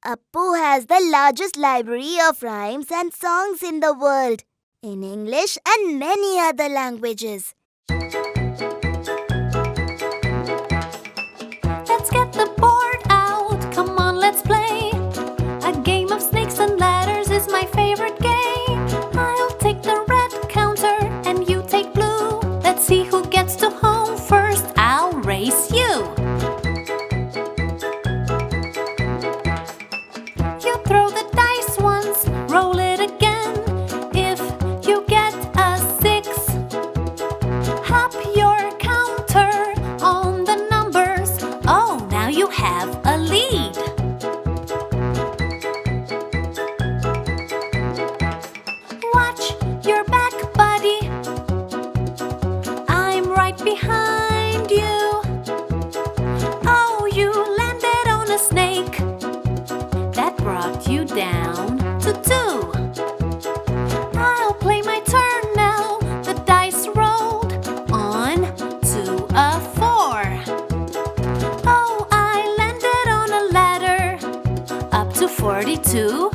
Appu has the largest library of rhymes and songs in the world, in English and many other languages. Let's get the board out, come on, let's play. A game of snakes and ladders is my favorite game. I'll take the red counter and you take blue. Let's see who gets to home first, I'll race you. You throw the dice once, roll it again. If you get a 6, hop your counter on the numbers. Oh, now you have a lead. Watch your back, buddy. I'm right behind you. Oh, you landed on a snake. That brought you down to 2. I'll play my turn now. The dice rolled on to a 4. Oh, I landed on a ladder up to 42.